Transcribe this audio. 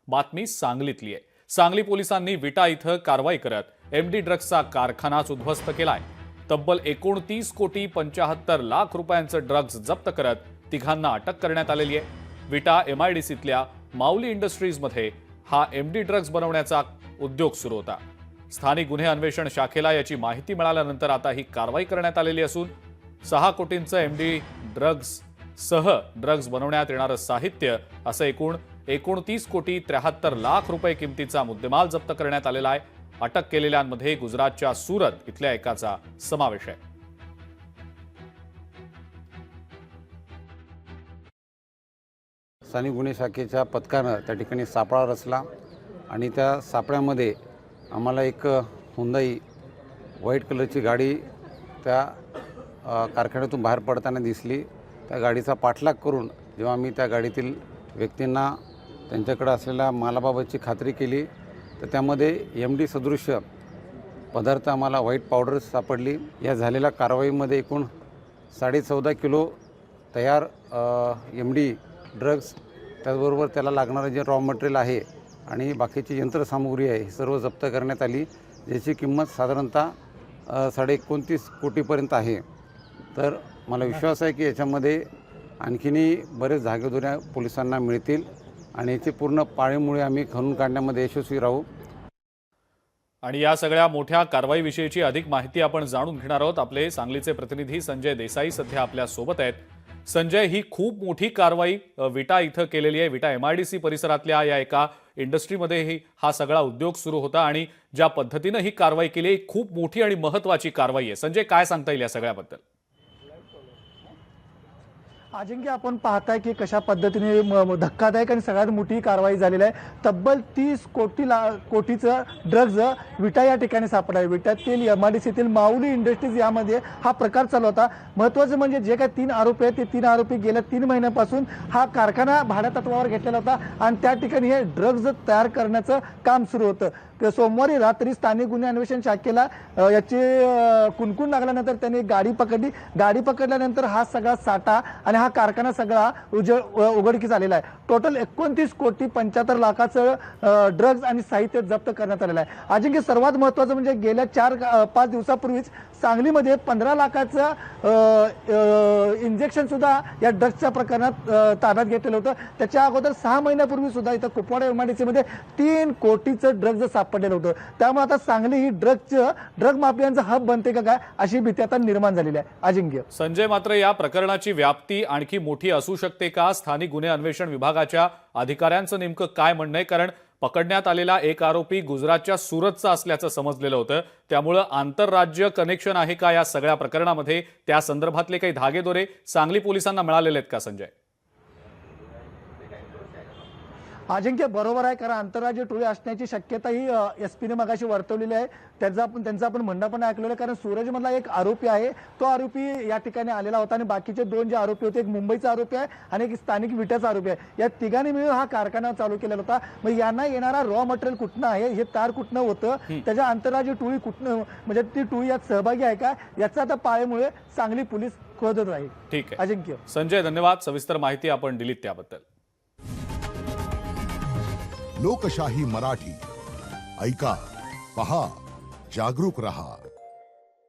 बातमी सांगलीतली आहे। सांगली पोलिसांनी विटा इथं कारवाई करत एमडी ड्रग्सचा कारखानाच उद्ध्वस्त केलाय। तब्बल 29 कोटी 75 लाख रुपयांचं ड्रग्ज जप्त करत तिघांना अटक करण्यात आलेली आहे। विटा एमआयडीसीतल्या माऊली इंडस्ट्रीजमध्ये हा एमडी ड्रग्ज बनवण्याचा उद्योग सुरू होता। स्थानिक गुन्हे अन्वेषण शाखेला याची माहिती मिळाल्यानंतर आता ही कारवाई करण्यात आलेली असून 6 कोटींचं एमडी ड्रग्ज सह ड्रग्ज बनवण्यात येणारं साहित्य असं एकूण 29 कोटी 73 लाख रुपये किमतीचा मुद्देमाल जप्त करण्यात आलेला आहे। अटक केलेल्यांमध्ये गुजरातच्या सुरत इथल्या एकाचा समावेश आहे। स्थानिक गुन्हे शाखेच्या पथकानं त्या ठिकाणी सापळा रचला आणि त्या सापळ्यामध्ये आम्हाला एक हुंदाई व्हाईट कलरची गाडी त्या कारखान्यातून बाहेर पडताना दिसली। त्या गाडीचा पाठलाग करून जेव्हा आम्ही त्या गाडीतील व्यक्तींना त्यांच्याकडे असलेल्या मालाबाबतची खात्री केली तर त्यामध्ये एमडी सदृश्य पदार्थ आम्हाला व्हाईट पावडर सापडली। या झालेल्या कारवाईमध्ये एकूण 14.5 किलो तयार एमडी ड्रग्ज, त्याचबरोबर त्याला लागणारं जे रॉ मटेरियल आहे आणि बाकीची यंत्रसामुग्री आहे ही सर्व जप्त करण्यात आली, ज्याची किंमत साधारणतः 29.5 कोटीपर्यंत आहे। तर मला विश्वास आहे की याच्यामध्ये आणखीनही बरेच धागेदोऱ्या पोलिसांना मिळतील आणि याची पूर्ण पाळेमुळे आम्ही खणून काढण्यामध्ये यशस्वी राहू। आणि या सगळ्या मोठ्या कारवाईविषयीची अधिक माहिती आपण जाणून घेणार आहोत। आपले सांगलीचे प्रतिनिधी संजय देसाई सध्या आपल्या सोबत आहेत। संजय, ही खूप मोठी कारवाई विटा इथं केलेली आहे। विटा एमआयडीसी परिसरातल्या या एका इंडस्ट्रीमध्ये हा सगळा उद्योग सुरू होता आणि ज्या पद्धतीने ही कारवाई केली आहे खूप मोठी आणि महत्त्वाची कारवाई आहे। संजय, काय सांगता येईल या सगळ्याबद्दल? अजिंक्य, आपण पाहताय की कशा पद्धतीने धक्कादायक आणि सगळ्यात मोठी कारवाई झालेली आहे। तब्बल 30 कोटीचं ड्रग्ज विटा या ठिकाणी सापडला आहे। विट्यातील एमआयडीसीतील माऊली इंडस्ट्रीज यामध्ये हा प्रकार चालू होता। महत्त्वाचं म्हणजे जे काही 3 आरोपी आहेत ते 3 आरोपी गेल्या 3 महिन्यांपासून हा कारखाना भाड्या तत्वावर घेतलेला होता आणि त्या ठिकाणी हे ड्रग्ज तयार करण्याचं काम सुरू होतं। तर सोमवारी रात्री स्थानिक गुन्हे अन्वेषण शाखेला याची कुणकुण लागल्यानंतर त्यांनी गाडी पकडली। गाडी पकडल्यानंतर हा सगळा साठा आणि हा कारखाना सगळा उघडकीस आलेला आहे। टोटल 29 कोटी 75 लाखाचं ड्रग्ज आणि साहित्य जप्त करण्यात आलेलं आहे। अजिंक्य, सर्वात महत्त्वाचं म्हणजे गेल्या 4-5 दिवसापूर्वीच सांगलीमध्ये 15 लाखाचं इंजेक्शन सुद्धा या ड्रग्जच्या प्रकरणात ताब्यात घेतलेलं होतं। त्याच्या अगोदर 6 महिन्यापूर्वी सुद्धा इथं कुपवाडा एमआयडीसीमध्ये 3 कोटीचं ड्रग्ज सापडलेलं होतं। त्यामुळे आता सांगली ही ड्रग माफियांचा हब बनते का काय अशी भीती आता निर्माण झालेली आहे। अजिंक्य, संजय, मात्र या प्रकरणाची व्याप्ती आणखी मोठी असू शकते का? स्थानिक गुन्हे अन्वेषण विभागाच्या अधिकाऱ्यांचं नेमकं काय म्हणणं आहे? कारण पकडण्यात आलेला एक आरोपी गुजरातच्या सुरतचा असल्याचं समजलेलं होतं, त्यामुळे आंतरराज्य कनेक्शन आहे का या सगळ्या प्रकरणामध्ये? त्या संदर्भातले काही धागेदोरे सांगली पोलिसांना मिळालेले आहेत का संजय? अजिंक्य, बरोबर आहे, कारण आंतरराज्य टोळी असण्याची शक्यता ही एसपीने मगाशी वर्तवलेली आहे। त्यांचं आपण म्हणणं पण ऐकलेलं आहे, कारण सूरजमधला एक आरोपी आहे, तो आरोपी या ठिकाणी आलेला होता आणि बाकीचे 2 जे आरोपी होते, एक मुंबईचा आरोपी आहे आणि एक स्थानिक विट्याचा आरोपी आहे। या तिघांनी मिळून हा कारखाना चालू केलेला होता। मग यांना येणारा रॉ मटेरियल कुठनं आहे, हे तार कुठनं होतं, त्याच्या आंतरराज्य टोळी कुठनं, म्हणजे ती टोळी यात सहभागी आहे का, याचा आता पाळेमुळे सांगली पोलीस शोधत राहील। ठीक आहे अजिंक्य। संजय, धन्यवाद, सविस्तर माहिती आपण दिलीत त्याबद्दल। लोकशाही मराठी ऐका, पहा, जागरूक रहा।